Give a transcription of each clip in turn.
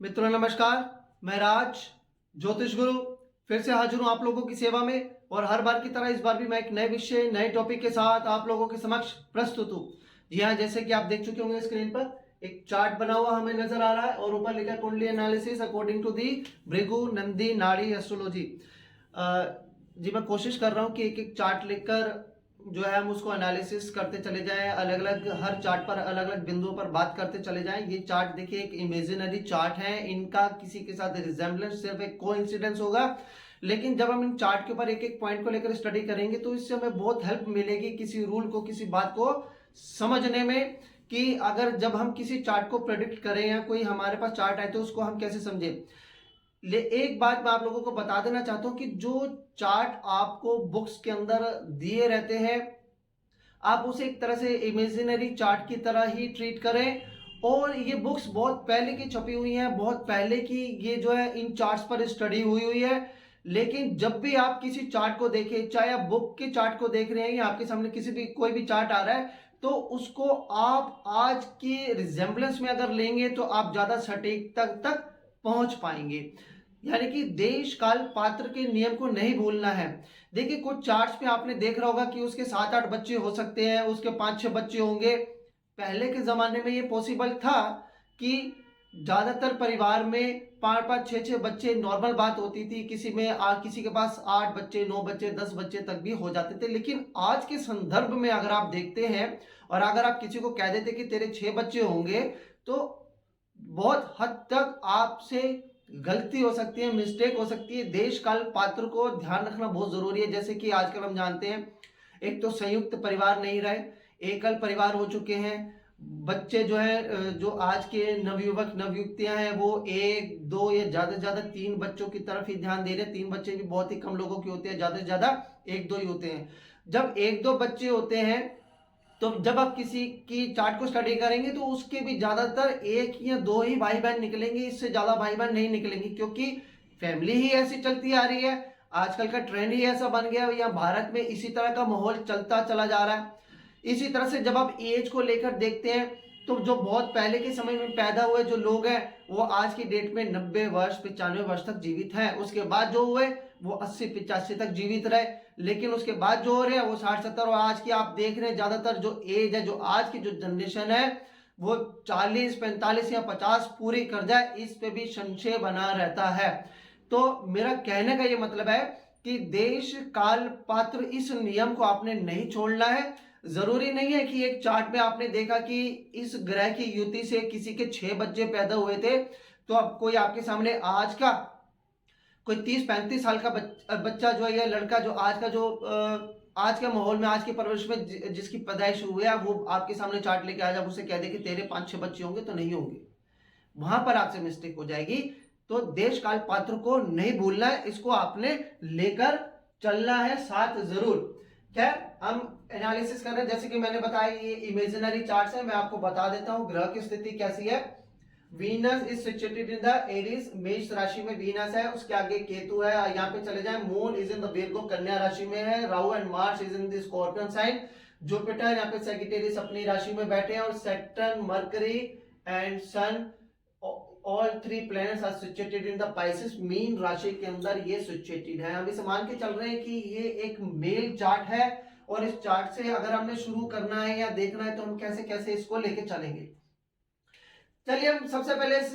मित्रों नमस्कार। मैं राज ज्योतिष गुरु फिर से हाजिर हूं आप लोगों की सेवा में। और हर बार की तरह इस बार भी मैं एक नए विषय नए टॉपिक के साथ आप लोगों के समक्ष प्रस्तुत हूं। जी हाँ, जैसे कि आप देख चुके होंगे स्क्रीन पर एक चार्ट बना हुआ हमें नजर आ रहा है और ऊपर लिखा है कुंडली analysis according to the Bhrigu Nandi Nadi astrology. जी मैं कोशिश कर रहा हूँ कि एक एक चार्ट लिखकर जो है हम उसको एनालिसिस करते चले जाएं, अलग अलग हर चार्ट पर अलग अलग बिंदुओं पर बात करते चले जाएं। ये चार्ट देखिए एक इमेजिनरी चार्ट है, इनका किसी के साथ रिजेम्बलेंस सिर्फ एक कोइंसिडेंस होगा। लेकिन जब हम इन चार्ट के ऊपर एक एक पॉइंट को लेकर स्टडी करेंगे तो इससे हमें बहुत हेल्प मिलेगी किसी रूल को किसी बात को समझने में, कि अगर जब हम किसी चार्ट को प्रेडिक्ट करें या कोई हमारे पास चार्ट आए तो उसको हम कैसे समझें। एक बात मैं आप लोगों को बता देना चाहता हूं कि जो चार्ट आपको बुक्स के अंदर दिए रहते हैं आप उसे एक तरह से इमेजिनरी चार्ट की तरह ही ट्रीट करें। और ये बुक्स बहुत पहले की छपी हुई हैं, बहुत पहले की ये जो है इन चार्ट्स पर स्टडी हुई हुई है। लेकिन जब भी आप किसी चार्ट को देखें, चाहे आप बुक के चार्ट को देख रहे हैं या आपके सामने किसी भी कोई भी चार्ट आ रहा है, तो उसको आप आज के रिजेम्बलेंस में अगर लेंगे तो आप ज्यादा सटीक तक पहुंच पाएंगे। यानी कि देश काल पात्र के नियम को नहीं भूलना है। देखिए कुछ चार्ट्स पे आपने देख रहा होगा कि उसके 7-8 बच्चे हो सकते हैं, उसके 5-6 बच्चे होंगे। पहले के जमाने में ये पॉसिबल था कि ज्यादातर परिवार में 5-5 6-6 बच्चे नॉर्मल बात होती थी। किसी के पास 8 बच्चे 9 बच्चे 10 बच्चे तक भी हो जाते थे। लेकिन आज के संदर्भ में अगर आप देखते हैं और अगर आप किसी को कह देते कि तेरे 6 बच्चे होंगे तो बहुत हद तक आपसे गलती हो सकती है, मिस्टेक हो सकती है। देश काल पात्र को ध्यान रखना बहुत जरूरी है। जैसे कि आजकल हम जानते हैं एक तो संयुक्त परिवार नहीं रहे, एकल परिवार हो चुके हैं। बच्चे जो है जो आज के नवयुवक नवयुवतियां हैं वो 1-2 या ज्यादा से ज्यादा 3 बच्चों की तरफ ही ध्यान दे रहे हैं। 3 बच्चे भी बहुत ही कम लोगों के होते हैं, ज्यादा से ज्यादा 1-2 ही होते हैं। जब 1-2 बच्चे होते हैं तो जब आप किसी की चार्ट को स्टडी करेंगे तो उसके भी ज्यादातर 1 या 2 ही भाई बहन निकलेंगे, इससे ज्यादा भाई बहन नहीं निकलेंगे, क्योंकि फैमिली ही ऐसी चलती आ रही है। आजकल का ट्रेंड ही ऐसा बन गया है, यहाँ भारत में इसी तरह का माहौल चलता चला जा रहा है। इसी तरह से जब आप एज को लेकर देखते हैं तो जो बहुत पहले के समय में पैदा हुए जो लोग हैं वो आज की डेट में 90 वर्ष 95 वर्ष तक जीवित हैं। उसके बाद जो हुए वो 80-85 तक जीवित रहे। लेकिन उसके बाद जो हो रहे हैं वो 60-70। और आज की आप देख रहे हैं ज्यादातर जो एज है, जो आज की जो जनरेशन है वो 40-45 या 50 पूरी कर जाए, इस पे भी संशय बना रहता है। तो मेरा कहने का ये मतलब है कि देश काल पात्र इस नियम को आपने नहीं छोड़ना है। जरूरी नहीं है कि एक चार्ट में आपने देखा कि इस ग्रह की युति से किसी के 6 बच्चे पैदा हुए थे तो अब कोई आपके सामने आज का कोई 30-35 साल का बच्चा जो है या लड़का जो आज का जो आज के माहौल में आज की परवरिश में जिसकी पैदाइश हुई है वो आपके सामने चार्ट लेके आ जाए, उसे कह दे कि तेरे 5-6 बच्चे होंगे, तो नहीं होंगे। वहां पर आपसे मिस्टेक हो जाएगी। तो देश काल पात्र को नहीं भूलना है, इसको आपने लेकर चलना है साथ जरूर। खैर हम एनालिसिस कर रहे हैं, जैसे कि मैंने बताया ये इमेजिनरी चार्ट्स है। मैं आपको बता देता हूं ग्रह की स्थिति कैसी है। Venus is situated in the Aries, मेष राशि में वीनस है, उसके आगे केतु है। यहाँ पे चले जाए, Moon is in the Virgo कन्या राशि में है। Rahu and Mars is in the Scorpion sign. Jupiter यहाँ पे सैजिटेरियस अपनी राशि में बैठे हैं। और Saturn Mercury and Sun all 3 planets are situated in the Pisces, मीन राशि के अंदर ये सिचुएटेड है। हम इसे मान के चल रहे हैं कि ये एक मेल चार्ट है और इस चार्ट से अगर हमने शुरू करना है या देखना है तो हम कैसे कैसे इसको लेके चलेंगे। चलिए हम सबसे पहले इस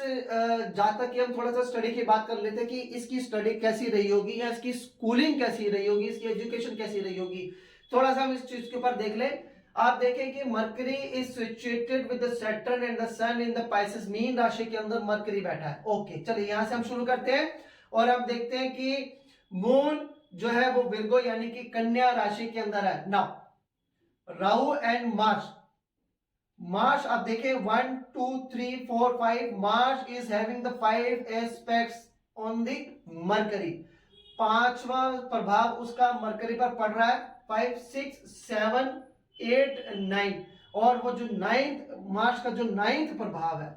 जहां तक कि हम थोड़ा सा स्टडी की बात कर लेते हैं कि इसकी स्टडी कैसी रही होगी या इसकी स्कूलिंग कैसी रही होगी, इसकी एजुकेशन कैसी रही होगी। थोड़ा सा हम इस चीज के ऊपर देख लें। आप देखें कि Mercury is situated with the Saturn and the Sun in the Pisces, मीन राशि के अंदर मरकरी बैठा है। ओके चलिए यहां से हम शुरू करते हैं और हम देखते हैं कि मून जो है वो विर्गो यानी कि कन्या राशि के अंदर है। नाउ राहु एंड मार्स आप देखें 1 2 3 4 5, Mars is having the 5 aspects on the Mercury. 5वां प्रभाव उसका मरकरी पर पड़ रहा है। 5 6 7 8 9। और वो जो 9th मार्च का जो 9th प्रभाव है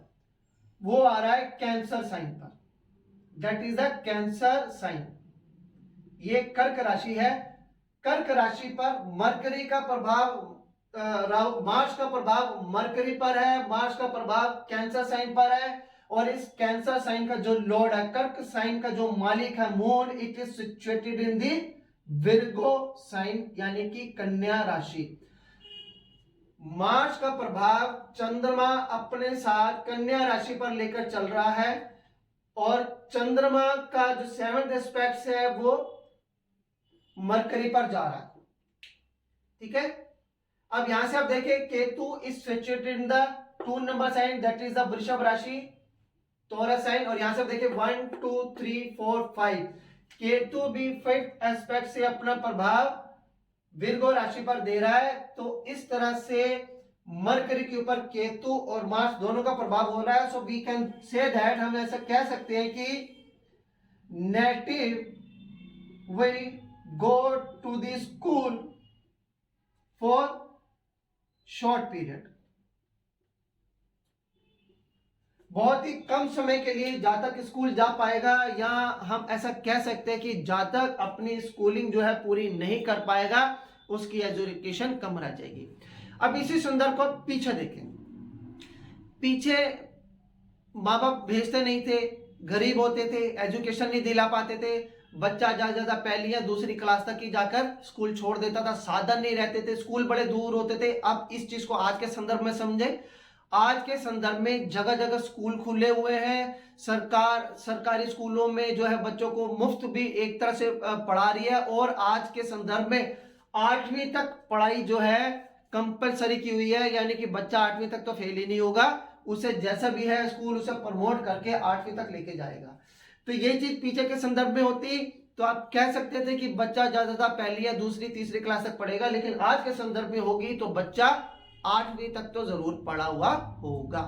वो आ रहा है कैंसर साइन पर। That is the cancer sign. ये कर्क राशि है। कर्क राशि पर मरकरी का प्रभाव मार्स का प्रभाव मरकरी पर है, मार्स का प्रभाव कैंसर साइन पर है। और इस कैंसर साइन का जो लॉर्ड है, कर्क साइन का जो मालिक है Moon, it is situated in the Virgo sign यानी कि कन्या राशि। मार्स का प्रभाव चंद्रमा अपने साथ कन्या राशि पर लेकर चल रहा है और चंद्रमा का जो 7th एस्पेक्ट है वो मरकरी पर जा रहा है। ठीक है, अब यहां से आप देखें Ketu is situated in the 2 number sign that is the वृषभ राशि, टॉरस साइन, और यहां से आप देखें 1 2 3 4 5 केतु भी 5th एस्पेक्ट से अपना प्रभाव विर्गो राशि पर दे रहा है। तो इस तरह से मरकरी के ऊपर केतु और मार्स दोनों का प्रभाव हो रहा है। So we can say that, हम ऐसा कह सकते हैं कि native will go to the school for short period, बहुत ही कम समय के लिए जातक स्कूल जा पाएगा, या हम ऐसा कह सकते हैं कि जातक अपनी स्कूलिंग जो है पूरी नहीं कर पाएगा, उसकी एजुकेशन कम रह जाएगी। अब इसी संदर्भ को पीछे देखें। पीछे माँ बाप भेजते नहीं थे, गरीब होते थे, एजुकेशन नहीं दिला पाते थे, बच्चा ज्यादा पहली या दूसरी क्लास तक ही जाकर स्कूल छोड़ देता था, साधन नहीं रहते थे, स्कूल बड़े दूर होते थे। अब इस चीज को आज के संदर्भ में समझे। आज के संदर्भ में जगह जगह स्कूल खुले हुए हैं, सरकारी स्कूलों में जो है बच्चों को मुफ्त भी एक तरह से पढ़ा रही है, और आज के संदर्भ में 8वीं तक पढ़ाई जो है कंपलसरी की हुई है, यानी कि बच्चा 8वीं तक तो फेल ही नहीं होगा, उसे जैसा भी है स्कूल उसे प्रमोट करके 8वीं तक लेके जाएगा। तो ये चीज पीछे के संदर्भ में होती तो आप कह सकते थे कि बच्चा ज्यादा पहली या दूसरी तीसरी क्लास तक पढ़ेगा, लेकिन आज के संदर्भ में होगी तो बच्चा 8वीं तक तो जरूर पढ़ा हुआ होगा।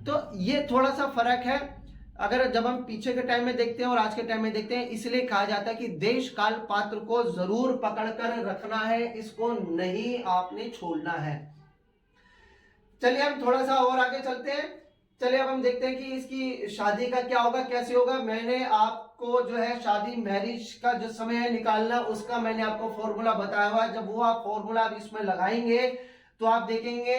तो ये थोड़ा सा फर्क है अगर जब हम पीछे के टाइम में देखते हैं और आज के टाइम में देखते हैं। इसलिए कहा जाता है कि देश काल पात्र को जरूर पकड़कर रखना है, इसको नहीं आपने छोड़ना है। चलिए हम थोड़ा सा और आगे चलते हैं। चलिए अब हम देखते हैं कि इसकी शादी का क्या होगा, कैसे होगा। मैंने आपको जो है शादी मैरिज का जो समय है निकालना, उसका मैंने आपको फॉर्मूला बताया हुआ। जब वो आप फॉर्मूला अब इसमें लगाएंगे तो आप देखेंगे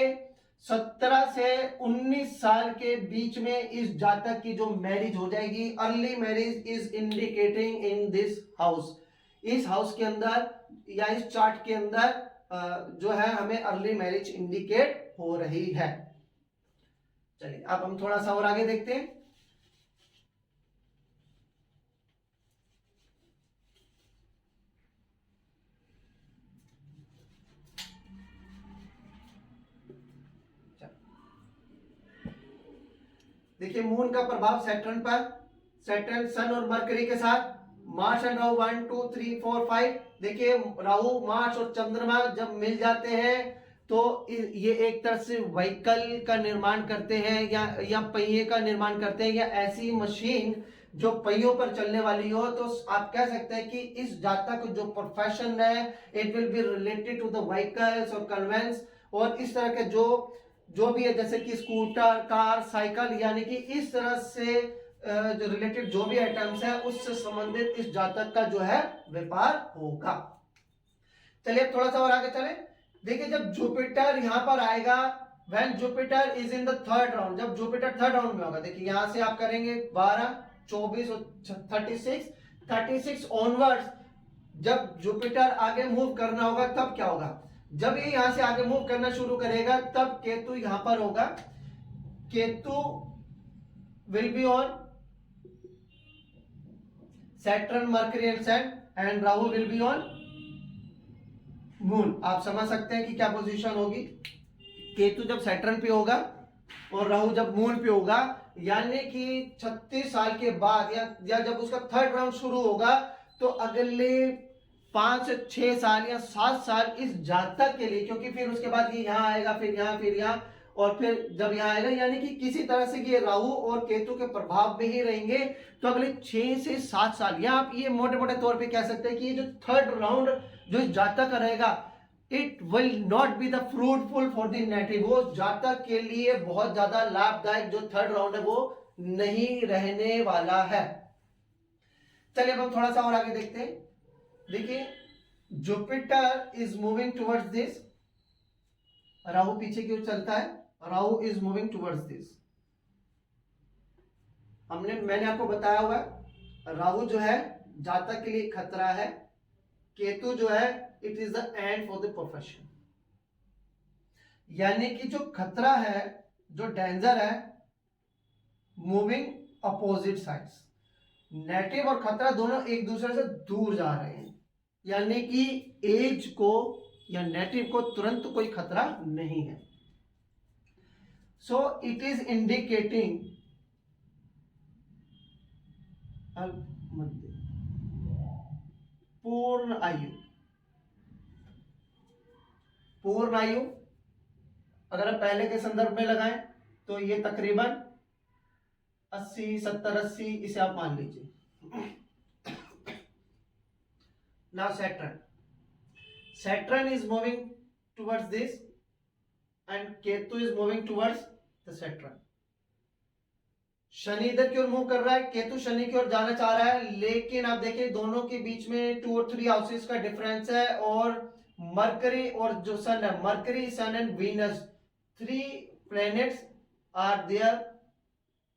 17 से 19 साल के बीच में इस जातक की जो मैरिज हो जाएगी। Early marriage is indicating in this house, इस हाउस के अंदर या इस चार्ट के अंदर जो है हमें अर्ली मैरिज इंडिकेट हो रही है। चलिए अब हम थोड़ा सा और आगे देखते हैं। देखिए मून का प्रभाव सैटर्न पर, सैटर्न सन और मरकरी के साथ, मार्स एंड राहु 1 2 3 4 5। देखिए राहु मार्स और चंद्रमा जब मिल जाते हैं तो ये एक तरह से व्हीकल का निर्माण करते हैं या पहिए का निर्माण करते हैं, या ऐसी मशीन जो पहियों पर चलने वाली हो। तो आप कह सकते हैं कि इस जातक जो प्रोफेशन है it will be related to the vehicles और कन्वेंस, और इस तरह के जो भी है जैसे कि स्कूटर, कार, साइकिल, यानी कि इस तरह से जो रिलेटेड जो भी आइटम्स है उससे संबंधित इस जातक का जो है व्यापार होगा। चलिए थोड़ा सा और आगे चले। देखिए जब जुपिटर यहां पर आएगा, when Jupiter is in the third round, जब जुपिटर थर्ड राउंड में होगा, देखिए यहां से आप करेंगे 12 24 और 36 ऑनवर्ड्स, जब जुपिटर आगे मूव करना होगा तब क्या होगा, जब ये यहां से आगे मूव करना शुरू करेगा तब केतु यहां पर होगा। Ketu will be on Saturn, Mercury and Sun, and Rahu will be on Moon. आप समझ सकते हैं कि क्या पोजीशन होगी। केतु जब सैटर्न पे होगा और राहु जब मून पे होगा, यानी कि 36 साल के बाद या जब उसका थर्ड राउंड शुरू होगा तो अगले 5 से 6 साल या 7 साल इस जातक के लिए, क्योंकि फिर उसके बाद ये यहाँ आएगा, फिर यहाँ और फिर जब यहाँ आएगा, यानी कि किसी तरह से ये राहु और केतु के प्रभाव में ही रहेंगे। तो अगले 6 से 7 साल, या आप ये मोटे मोटे तौर पे कह सकते हैं कि ये जो थर्ड राउंड जो जातक रहेगा it will not be the fruitful for the native, वो जातक के लिए बहुत ज्यादा लाभदायक जो थर्ड राउंड है वो नहीं रहने वाला है। चलिए अब हम थोड़ा सा और आगे देखते हैं। देखिए Jupiter is moving towards this, Rahu पीछे की ओर चलता है, Rahu is moving towards this, मैंने आपको बताया हुआ है राहु जो है जातक के लिए खतरा है, केतु जो है it is the end for the profession. यानी कि जो खतरा है, जो डेंजर है, मूविंग अपोजिट साइड्स, नेगेटिव और खतरा दोनों एक दूसरे से दूर जा रहे हैं। यानी कि एज को या नेगेटिव को तुरंत कोई खतरा नहीं है। सो इट इज इंडिकेटिंग पूर्ण आयु। पूर्ण आयु अगर हम पहले के संदर्भ में लगाएं तो ये तकरीबन 80, 70, 80 इसे आप मान लीजिए। Now Saturn is moving towards this and Ketu is moving towards the Saturn। Shani इधर की ओर मूव कर रहा है, केतु शनि की ओर जाना चाह रहा है, लेकिन आप देखिए दोनों के बीच में 2 और 3 हाउसेस का डिफरेंस है। और मरकरी और जो सन है, Mercury, sun and Venus, 3 planets are there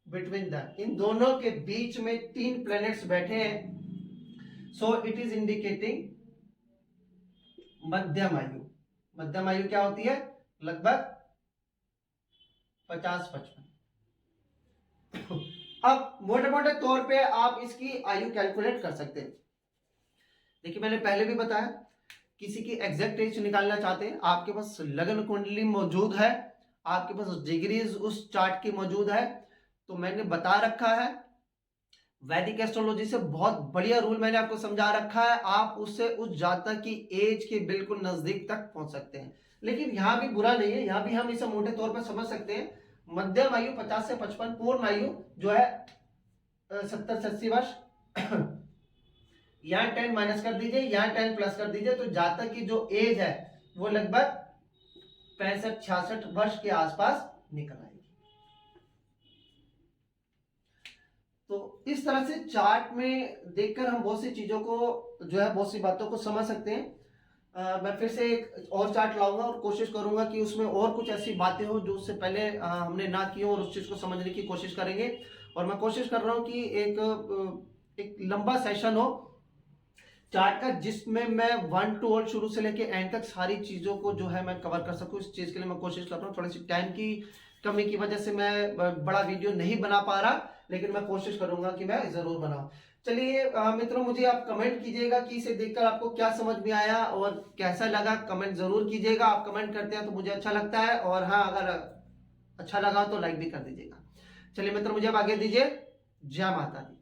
between the, इन दोनों के बीच में 3 प्लैनेट्स बैठे हैं। सो इट इज इंडिकेटिंग मध्यम आयु। मध्यम आयु क्या होती है? लगभग 50-55। अब मोटे मोटे तौर पे आप इसकी आयु कैलकुलेट कर सकते हैं। देखिए मैंने पहले भी बताया, किसी की एग्जैक्ट एज निकालना चाहते हैं, आपके पास लग्न कुंडली मौजूद है, आपके पास डिग्रीज उस चार्ट की मौजूद है, तो मैंने बता रखा है वैदिक एस्ट्रोलॉजी से बहुत बढ़िया रूल मैंने आपको समझा रखा है। आप उससे उस जातक की एज के बिल्कुल नजदीक तक पहुंच सकते हैं। लेकिन यहां भी बुरा नहीं है, यहां भी हम इसे मोटे तौर पर समझ सकते हैं। मध्यम आयु 50 से 55, पूर्ण आयु जो है 70 से 80 वर्ष। यहाँ 10 माइनस कर दीजिए, यहाँ 10 प्लस कर दीजिए, तो जातक की जो एज है वो लगभग 65-66 वर्ष के आसपास निकल आएगी। तो इस तरह से चार्ट में देखकर हम बहुत सी चीजों को जो है, बहुत सी बातों को समझ सकते हैं। मैं फिर से एक और चार्ट लाऊंगा और कोशिश करूंगा कि उसमें और कुछ ऐसी बातें हो जो उससे पहले हमने ना की हो, और उस चीज को समझने की कोशिश करेंगे। और मैं कोशिश कर रहा हूं कि एक लंबा सेशन हो चार्ट का, जिसमें मैं 1 to 8 शुरू से लेके एंड तक सारी चीजों को जो है मैं कवर कर सकूं। इस चीज के लिए मैं कोशिश कर रहा हूँ। थोड़ी सी टाइम की कमी की वजह से मैं बड़ा वीडियो नहीं बना पा रहा, लेकिन मैं कोशिश करूंगा कि मैं जरूर बनाऊं। चलिए मित्रों, मुझे आप कमेंट कीजिएगा कि इसे देखकर आपको क्या समझ में आया और कैसा लगा, कमेंट जरूर कीजिएगा। आप कमेंट करते हैं तो मुझे अच्छा लगता है, और हाँ, अगर अच्छा लगा तो लाइक भी कर दीजिएगा। चलिए मित्रों, मुझे अब आगे दीजिए। जय माता दी।